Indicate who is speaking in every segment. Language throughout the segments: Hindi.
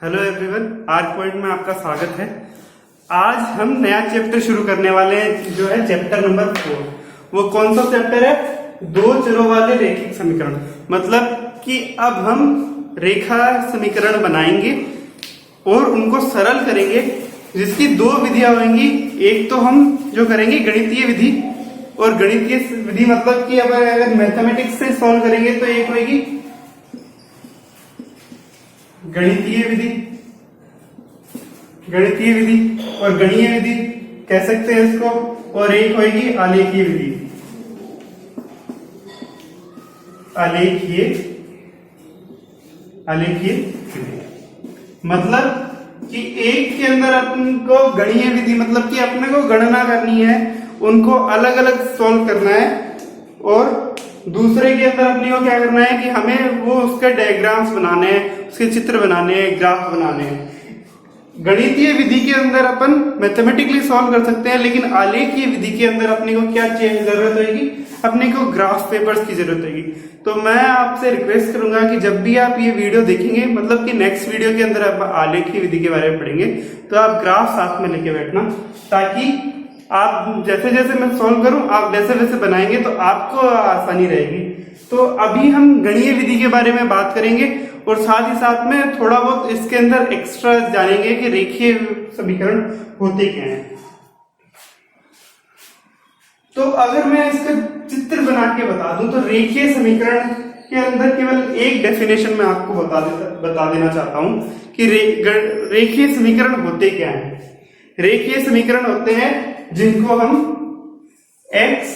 Speaker 1: हेलो एवरीवन, आज पॉइंट में आपका स्वागत है। आज हम नया चैप्टर शुरू करने वाले हैं, जो है चैप्टर नंबर 4। वो कौन सा चैप्टर है? दो चरों वाले रैखिक समीकरण। मतलब कि अब हम रेखा समीकरण बनाएंगे और उनको सरल करेंगे, जिसकी दो विधियां होंगी। एक तो हम जो करेंगे गणितीय विधि, और गणितीय विधि मतलब कि अगर मैथमेटिक्स से सॉल्व करेंगे तो एक होगी गणितीय विधि और गणीय विधि कह सकते हैं इसको, और एक होगी आलेखीय विधि। आलेखीय विधि मतलब कि एक के अंदर अपन को गणीय विधि मतलब कि अपने को गणना करनी है, उनको अलग अलग सॉल्व करना है, और दूसरे के अंदर अपने को क्या करना है कि हमें वो उसके डायग्राम्स बनाने हैं, उसके चित्र बनाने हैं, ग्राफ बनाने हैं। गणितीय विधि के अंदर अपन मैथमेटिकली सॉल्व कर सकते हैं, लेकिन आलेखीय विधि के अंदर अपने को क्या जरूरत होगी? अपने को ग्राफ पेपर्स की जरूरत होगी। तो मैं आपसे रिक्वेस्ट करूंगा कि जब भी आप ये वीडियो देखेंगे, मतलब कि नेक्स्ट वीडियो के अंदर आप आलेखीय विधि के बारे में पढ़ेंगे, तो आप ग्राफ साथ में लेके बैठना, ताकि आप जैसे जैसे मैं सॉल्व करूं आप वैसे वैसे बनाएंगे तो आपको आसानी रहेगी। तो अभी हम गणीय विधि के बारे में बात करेंगे, और साथ ही साथ में थोड़ा बहुत इसके अंदर एक्स्ट्रा जानेंगे कि रेखीय समीकरण होते क्या हैं। तो अगर मैं इसका चित्र बना के बता दूं तो रेखीय समीकरण के अंदर केवल एक डेफिनेशन मैं आपको बता देना चाहता हूं कि रेखीय समीकरण होते क्या हैं। रेखीय समीकरण होते हैं जिनको हम x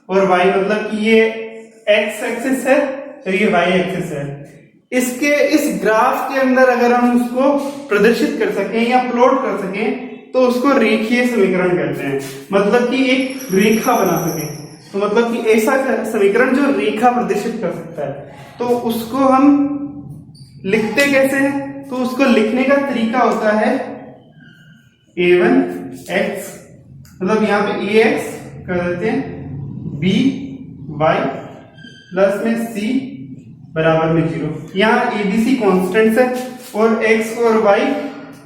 Speaker 1: और y, मतलब कि ये x एक्सिस है और ये y एक्सिस है, इसके इस ग्राफ के अंदर अगर हम उसको प्रदर्शित कर सकें या प्लॉट कर सकें तो उसको रेखीय समीकरण कहते हैं। मतलब कि एक रेखा बना सके, तो मतलब कि ऐसा समीकरण जो रेखा प्रदर्शित कर सकता है, तो उसको हम लिखते कैसे हैं? तो उसको लिखने का तरीका होता है a1x, मतलब यहाँ पे ax कर देते हैं, by प्लस में c बराबर में 0। यहाँ abc कॉन्स्टेंट्स है और x और y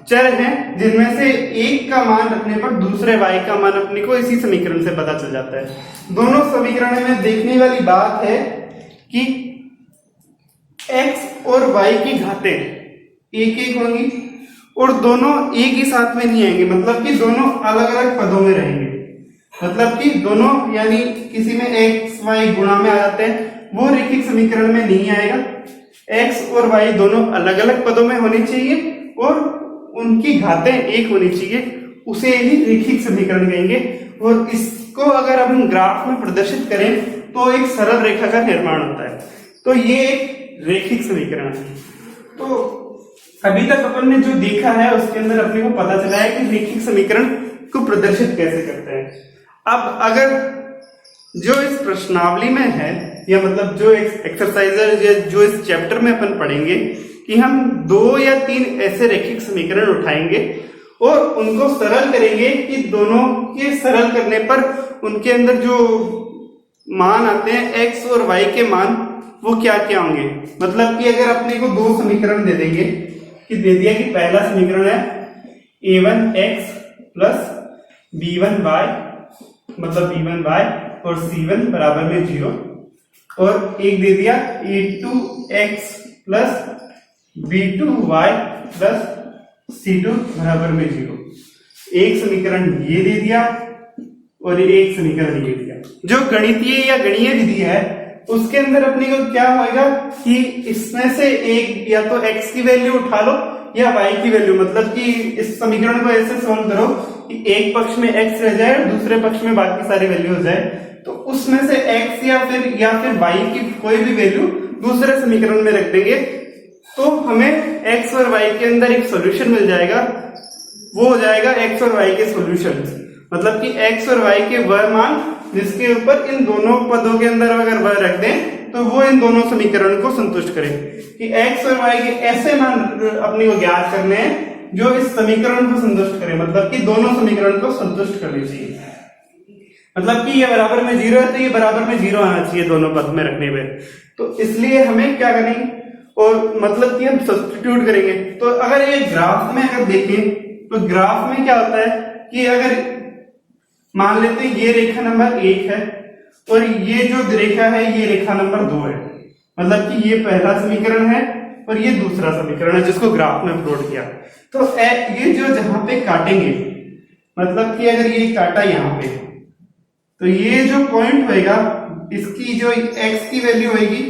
Speaker 1: चर हैं, जिनमें से एक का मान रखने पर दूसरे y का मान अपने को इसी समीकरण से पता चल जाता है। दोनों समीकरण में देखने वाली बात है कि x और y की घातें एक एक होंगी, और दोनों एक ही साथ में नहीं आएंगे, मतलब कि दोनों अलग अलग पदों में रहेंगे। मतलब कि दोनों, यानी किसी में x y गुणा में आ जाते हैं, वो रेखिक समीकरण में नहीं आएगा। x और y दोनों अलग अलग पदों में होनी चाहिए और उनकी घातें एक होनी चाहिए, उसे ही रेखिक समीकरण कहेंगे। और इसको अगर हम ग्राफ में प्रदर्शित करें तो एक सरल रेखा का निर्माण होता है। तो ये एक रेखिक समीकरण है। तो अभी तक अपन ने जो देखा है उसके अंदर अपने को पता चला है कि रेखिक समीकरण को प्रदर्शित कैसे करते हैं। अब अगर जो इस प्रश्नावली में है, या मतलब जो एक्सरसाइज जो इस चैप्टर में अपन पढ़ेंगे, कि हम 2 या 3 ऐसे रैखिक समीकरण उठाएंगे और उनको सरल करेंगे, कि दोनों के सरल करने पर उनके अंदर जो मान आते हैं x और y के मान, वो क्या क्या होंगे। मतलब कि अगर अपने को 2 समीकरण दे देंगे, कि दे दिया कि पहला समीकरण है a1x प्लस b1y, मतलब b1y और c1 बराबर में 0, और एक दे दिया a2x plus b2y plus c2 बराबर में 0। एक समीकरण ये दे दिया और एक समीकरण ये दिया। जो गणितीय या गणीय विधि है उसके अंदर अपने को क्या होगा कि इसमें से एक या तो x की वैल्यू उठा लो या y की वैल्यू, मतलब कि इस समीकरण को ऐसे सॉल्व करो कि एक पक्ष में x रह जाए और दूसरे पक्ष में बाकी सारी वैल्यू हो जाए, तो उसमें से x या फिर y की कोई भी वैल्यू दूसरे समीकरण में रख देंगे, तो हमें x और y के अंदर एक सॉल्यूशन मिल जाएगा। वो हो जाएगा x और y के सॉल्यूशन, मतलब कि x और y के वह मान जिसके ऊपर इन दोनों पदों के अंदर अगर वह रख दें तो वो इन दोनों समीकरण को संतुष्ट करे। कि x और y के ऐसे मान अपने को ज्ञात करने हैं जो इस समीकरण को संतुष्ट करे, मतलब कि दोनों समीकरण को संतुष्ट करनी चाहिए। मतलब कि ये बराबर में 0 है तो ये बराबर में 0 आना चाहिए दोनों पद में रखने पे। तो इसलिए हमें क्या करेंगे, और मतलब कि हम सब्स्टिट्यूट करेंगे। तो अगर ये ग्राफ में अगर देखें तो ग्राफ में क्या होता है कि अगर मान लेते हैं ये रेखा नंबर 1 है और ये जो रेखा है ये रेखा नंबर 2 है, मतलब कि ये पहला समीकरण है और ये दूसरा समीकरण है जिसको ग्राफ में प्लॉट किया। तो ये जो जहां पे काटेंगे, मतलब कि अगर ये काटा यहाँ पे, तो ये जो पॉइंट होएगा इसकी जो x की वैल्यू होगी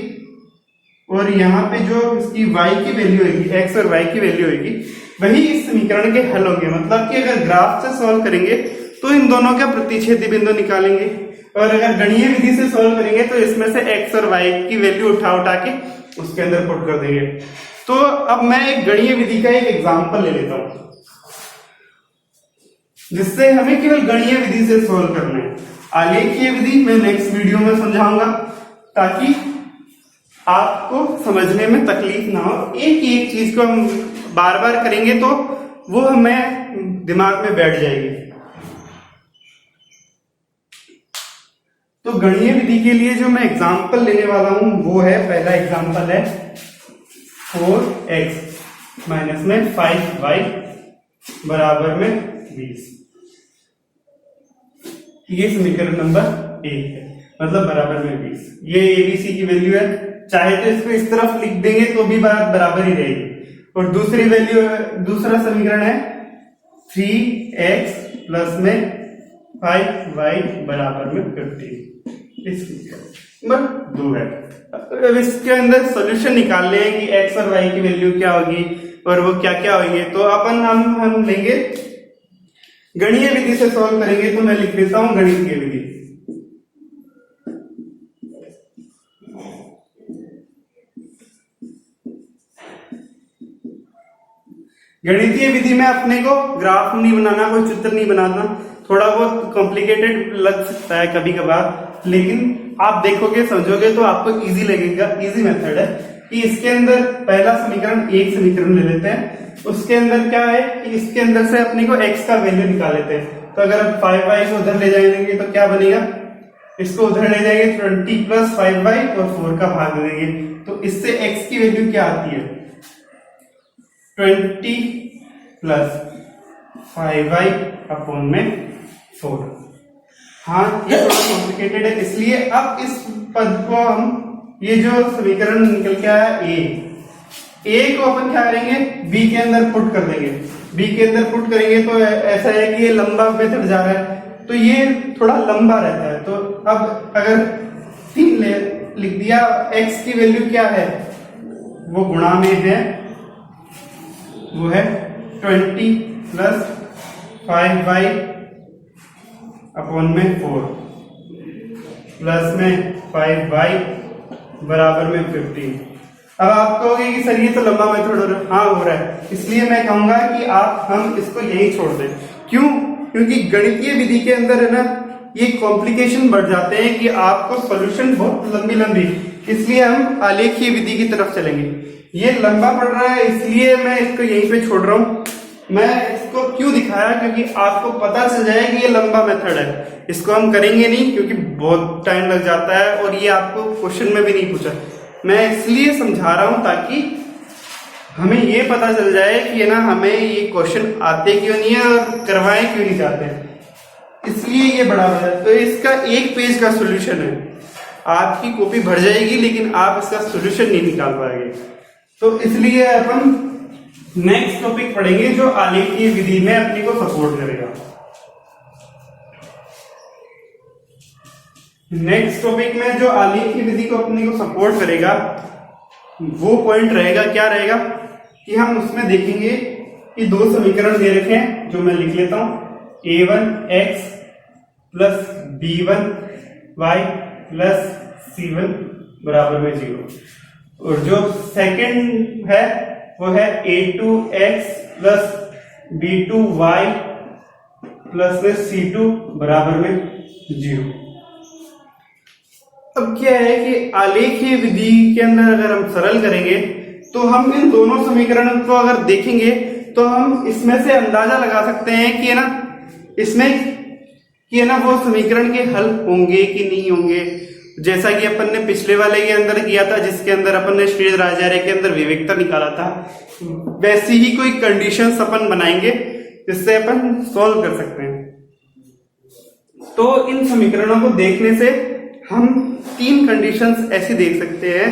Speaker 1: और यहाँ पे जो इसकी y की वैल्यू होगी, x और y की वैल्यू होगी, वही इस समीकरण के हल होंगे। मतलब कि अगर ग्राफ से सॉल्व करेंगे तो इन दोनों का प्रतिच्छेदी बिंदु निकालेंगे और अगर गणीय विधि से सॉल्व करेंगे तो इसमें से x और y की वैल्यू उठा के उसके अंदर पुट कर देंगे। तो अब मैं एक गणीय विधि का एक एग्जांपल ले लेता हूं जिससे हमें केवल गणीय विधि से सॉल्व करना है। आलेखीय विधि मैं नेक्स्ट वीडियो में समझाऊंगा ताकि आपको समझने में तकलीफ ना हो। एक ही एक चीज को हम बार बार करेंगे तो वो हमें दिमाग में बैठ जाएगी। तो गणीय विधि के लिए जो मैं एग्जांपल लेने वाला हूं वो है, पहला एग्जांपल है 4x माइनस में 5y बराबर में 20। ये समीकरण नंबर 1 है, मतलब बराबर में 20। ये एबीसी की वैल्यू है, चाहे तो इसको इस तरफ लिख देंगे तो भी बात बराबर ही रहेगी। और दूसरी वैल्यू, दूसरा समीकरण है 3x प्लस में 5y बराबर में 15। नंबर 2 है। अब इसके अंदर सॉल्यूशन निकालने हैं कि x और y की वैल्यू क्या होगी और वो क्या क्या होंगे। तो अपन हम लेंगे गणीय विधि से सॉल्व करेंगे। तो मैं लिख देता हूं गणितीय विधि। गणितीय विधि में अपने को ग्राफ नहीं बनाना, कोई चित्र नहीं बनाना, थोड़ा बहुत कॉम्प्लिकेटेड लग सकता है कभी कभार, लेकिन आप देखोगे समझोगे तो आपको इजी लगेगा। इजी मेथड है कि इसके अंदर पहला समीकरण, एक समीकरण ले लेते हैं, उसके अंदर क्या है कि इसके अंदर से अपने को x का वैल्यू निकाल लेते हैं। तो अगर हम 5y को उधर ले जाएंगे तो क्या बनेगा, इसको उधर ले जाएंगे 20 प्लस 5y और 4 का भाग दे देंगे। तो इससे x की वैल्यू क्या आती है 20 प्लस 5y अपॉन में 4। हाँ, ये थोड़ा कॉम्प्लिकेटेड है, इसलिए अब इस पद को हम, ये जो समीकरण निकल के आया a को अपन क्या करेंगे b के अंदर पुट कर देंगे। b के अंदर पुट करेंगे तो ऐसा है कि ये लंबा मेथड जा रहा है तो ये थोड़ा लंबा रहता है। तो अब अगर 3 लिख दिया, x की वैल्यू क्या है वो गुणा में है, वो है 20 प्लस 5y अपॉन में 4 प्लस में 5y बराबर में 15। अब आप कहोगे कि सर ये तो लंबा मेथड हो रहा है। हाँ, हो रहा है, इसलिए मैं कहूंगा कि हम इसको यही छोड़ दें। क्यों? क्योंकि गणितीय विधि के अंदर है ना ये कॉम्प्लिकेशन बढ़ जाते हैं कि आपको सॉल्यूशन बहुत लंबी, इसलिए हम आलेखीय विधि की तरफ चलेंगे। ये लंबा पड़ रहा है इसलिए मैं इसको यहीं पे छोड़ रहा हूं। मैं इसको क्यों दिखाया, क्योंकि आपको पता चल जाए कि ये लंबा मेथड है, इसको हम करेंगे नहीं क्योंकि बहुत टाइम लग जाता है और ये आपको क्वेश्चन में भी नहीं पूछा। मैं इसलिए समझा रहा हूं ताकि हमें ये पता चल जाए कि है ना हमें ये क्वेश्चन आते क्यों नहीं है और करवाएं क्यों नहीं चाहते, इसलिए ये बड़ा है। तो इसका एक पेज का सोल्यूशन है, आपकी कॉपी भर जाएगी लेकिन आप इसका सोल्यूशन नहीं निकाल पाएंगे। तो इसलिए अपन नेक्स्ट टॉपिक पढ़ेंगे जो आलेखीय विधि में अपने को सपोर्ट करेगा। नेक्स्ट टॉपिक में जो आलेखीय विधि को अपने को सपोर्ट करेगा वो पॉइंट रहेगा, क्या रहेगा कि हम उसमें देखेंगे कि 2 समीकरण दे रखे हैं जो मैं लिख लेता हूं, a1x plus b1y plus c1 बराबर में 0। और जो सेकंड है वो है a2x प्लस b2y प्लस में c2 बराबर में 0। अब क्या है कि आलेखीय विधि के अंदर अगर हम सरल करेंगे तो हम इन दोनों समीकरणों को अगर देखेंगे तो हम इसमें से अंदाजा लगा सकते हैं कि है ना इसमें कि है ना वो समीकरण के हल होंगे कि नहीं होंगे। जैसा कि अपन ने पिछले वाले के अंदर किया था, जिसके अंदर अपन ने श्री राजार्य के अंदर विवेकता निकाला था, वैसी ही कोई कंडीशंस अपन बनाएंगे जिससे अपन सॉल्व कर सकते हैं। तो इन समीकरणों को देखने से हम 3 कंडीशंस ऐसी देख सकते हैं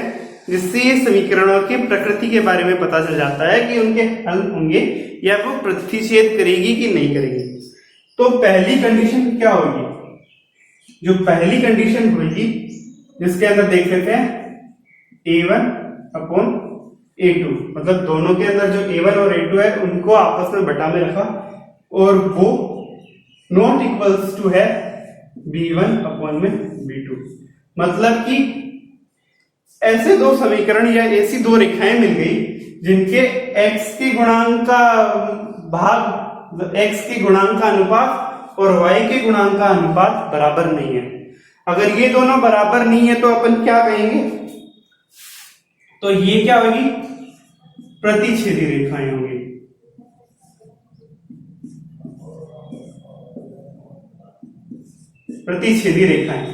Speaker 1: जिससे ये समीकरणों की प्रकृति के बारे में पता चल जाता है कि उनके हल होंगे या वो प्रतिच्छेद करेगी कि नहीं करेगी। तो पहली कंडीशन क्या होगी? जो पहली कंडीशन होगी जिसके अंदर देख लेते हैं A1 अपॉन A2, मतलब दोनों के अंदर जो A1 और A2 है उनको आपस में बटा में रखा और वो नॉट इक्वल्स टू है B1 अपॉन में B2। मतलब कि ऐसे दो समीकरण या ऐसी दो रेखाएं मिल गई जिनके x के गुणांक का भाग, x के गुणांक का अनुपात और y के गुणांक का अनुपात बराबर नहीं है। अगर ये दोनों बराबर नहीं है तो अपन क्या कहेंगे? तो ये क्या होगी? प्रतिच्छेदी रेखाएं होंगी। प्रतिच्छेदी रेखाएं,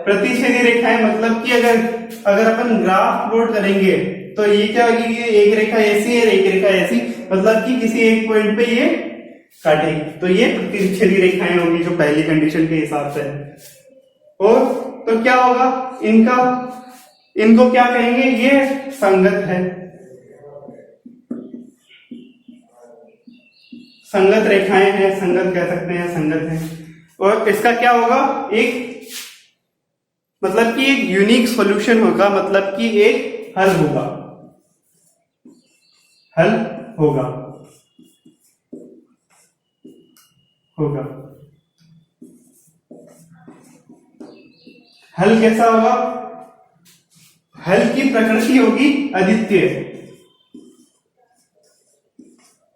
Speaker 1: प्रतिच्छेदी रेखाएं मतलब कि अगर अपन ग्राफ प्लॉट करेंगे तो ये क्या होगी कि एक रेखा ऐसी है एक रेखा ऐसी, मतलब कि किसी एक पॉइंट पे ये काटेगी, तो ये प्रतिच्छेदी रेखाएं होंगी जो पहली कंडीशन के हिसाब से है। और तो क्या होगा इनको क्या कहेंगे? ये संगत है, संगत रेखाएं हैं, संगत कह सकते हैं, संगत है। और इसका क्या होगा? एक मतलब कि एक यूनिक सॉल्यूशन होगा, मतलब कि एक हल होगा, हल होगा होगा हल कैसा होगा? हल की प्रकृति होगी अद्वितीय,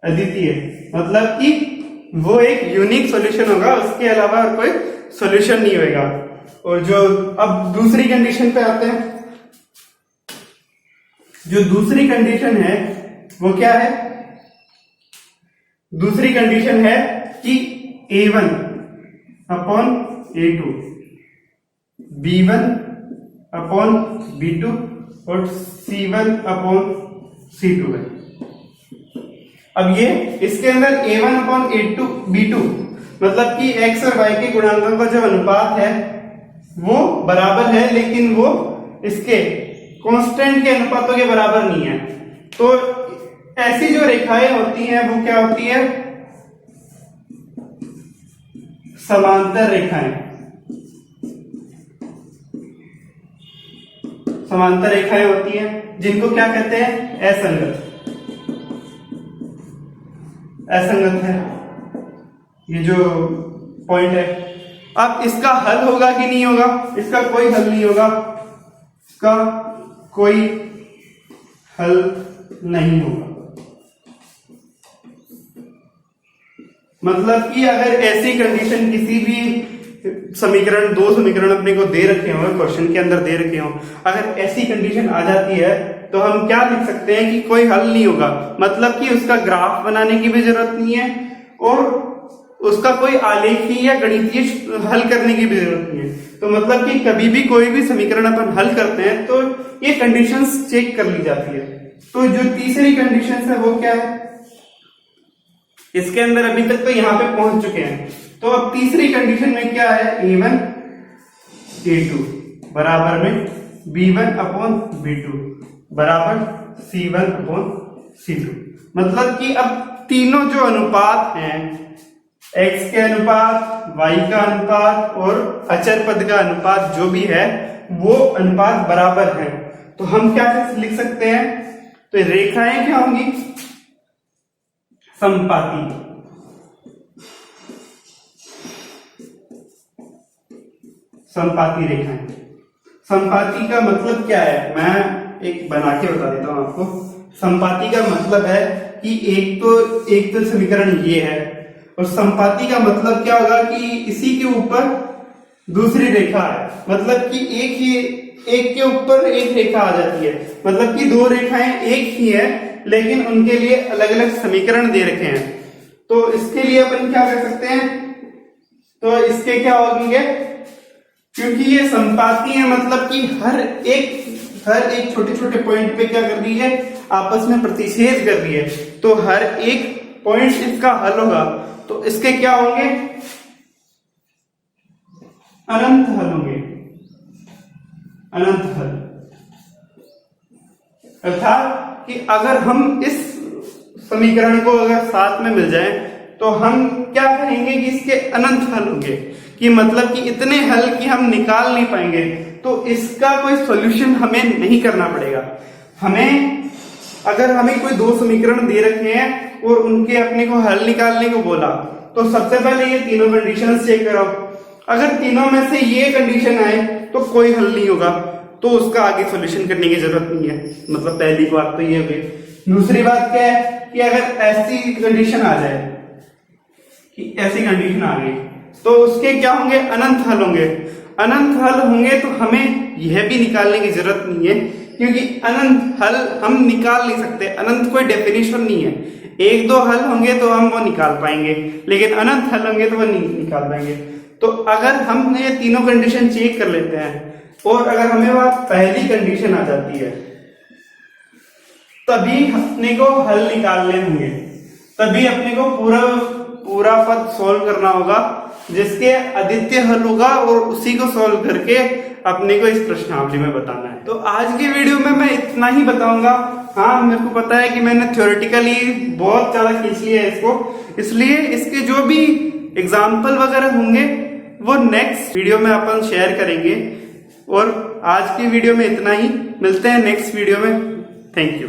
Speaker 1: अद्वितीय मतलब कि वो एक यूनिक सॉल्यूशन होगा, उसके अलावा और कोई सॉल्यूशन नहीं होगा। और जो अब दूसरी कंडीशन पे आते हैं, जो दूसरी कंडीशन है वो क्या है? दूसरी कंडीशन है कि A1 upon A2, B1 upon B2 और C1 अपॉन C2 है। अब ये इसके अंदर A1 अपॉन A2 B2 मतलब कि x और y के गुणांकों का जो अनुपात है वो बराबर है, लेकिन वो इसके कांस्टेंट के अनुपातों के बराबर नहीं है। तो ऐसी जो रेखाएं होती हैं वो क्या होती है? समांतर रेखाएं, समांतर रेखाएं होती हैं जिनको क्या कहते हैं? असंगत, असंगत है ये जो पॉइंट है। अब इसका हल होगा कि नहीं होगा? इसका कोई हल नहीं होगा, इसका कोई हल नहीं होगा। मतलब कि अगर ऐसी कंडीशन किसी भी समीकरण, दो समीकरण अपने को दे रखे हो, क्वेश्चन के अंदर दे रखे हो, अगर ऐसी कंडीशन आ जाती है तो हम क्या लिख सकते हैं कि कोई हल नहीं होगा। मतलब कि उसका ग्राफ बनाने की भी जरूरत नहीं है और उसका कोई आलेखीय या गणितीय हल करने की भी जरूरत नहीं है। तो मतलब कि कभी भी कोई भी समीकरण अपन हल करते हैं तो ये कंडीशंस चेक कर ली जाती है। तो जो तीसरी कंडीशन है वो क्या है? इसके अंदर अभी तक तो यहां पे पहुंच चुके हैं, तो अब तीसरी कंडीशन में क्या है? A1 A2 बराबर में B1 अपॉन B2 बराबर C1 अपॉन C2। मतलब कि अब तीनों जो अनुपात हैं, x के अनुपात, y का अनुपात और अचर पद का अनुपात जो भी है वो अनुपात बराबर है। तो हम क्या लिख सकते हैं? तो रेखाएं क्या होंगी? समपाती, समपाती रेखाएं। समपाती का मतलब क्या है? मैं एक बना के बता देता हूं आपको। समपाती का मतलब है कि एक तो समीकरण ये है और समपाती का मतलब क्या होगा कि इसी के ऊपर दूसरी रेखा है, मतलब कि एक के ऊपर एक रेखा आ जाती है। मतलब कि दो रेखाएं एक ही है लेकिन उनके लिए अलग अलग समीकरण दे रखे हैं। तो इसके लिए अपन क्या कर सकते हैं? तो इसके क्या होंगे, क्योंकि ये संपाती है मतलब कि हर एक छोटे छोटे पॉइंट पे क्या कर रही है, आपस में प्रतिच्छेद कर रही है, तो हर एक पॉइंट इसका हल होगा, तो इसके क्या होंगे, अनंत हल होंगे, अनंत हल। अर्थात कि अगर हम इस समीकरण को अगर साथ में मिल जाए तो हम क्या कहेंगे कि इसके अनंत हल होंगे, कि मतलब कि इतने हल कि हम निकाल नहीं पाएंगे, तो इसका कोई सॉल्यूशन हमें नहीं करना पड़ेगा। हमें अगर हमें कोई दो समीकरण दे रखे हैं और उनके अपने को हल निकालने को बोला, तो सबसे पहले ये तीनों कंडीशंस चेक कराओ। अगर तीनों में से ये कंडीशन आए तो कोई हल नहीं होगा, तो उसका आगे सॉल्यूशन करने की जरूरत नहीं है। मतलब पहली बात तो ये हो गई। दूसरी बात क्या है कि अगर ऐसी कंडीशन आ जाए कि ऐसी कंडीशन आ गई, तो उसके क्या होंगे, अनंत हल होंगे। अनंत हल होंगे तो हमें यह भी निकालने की जरूरत नहीं है, क्योंकि अनंत हल हम निकाल नहीं सकते। अनंत कोई डेफिनेशन नहीं है। एक दो हल होंगे तो हम वो निकाल पाएंगे, लेकिन अनंत हल होंगे तो वो नहीं निकाल पाएंगे। तो अगर हम ये तीनों कंडीशन चेक कर लेते हैं और अगर हमें वह पहली कंडीशन आ जाती है, तभी अपने को हल निकालने होंगे, तभी अपने को पूरा पद सोल्व करना होगा, जिसके अद्वितीय हल होगा, और उसी को सोल्व करके अपने को इस प्रश्नावली में बताना है। तो आज की वीडियो में मैं इतना ही बताऊंगा। हाँ, मेरे को पता है कि मैंने थ्योरेटिकली बहुत ज्यादा खींच लिया है इसको, इसलिए इसके जो भी एग्जाम्पल वगैरह होंगे वो नेक्स्ट वीडियो में अपन शेयर करेंगे। और आज की वीडियो में इतना ही, मिलते हैं नेक्स्ट वीडियो में। Thank you.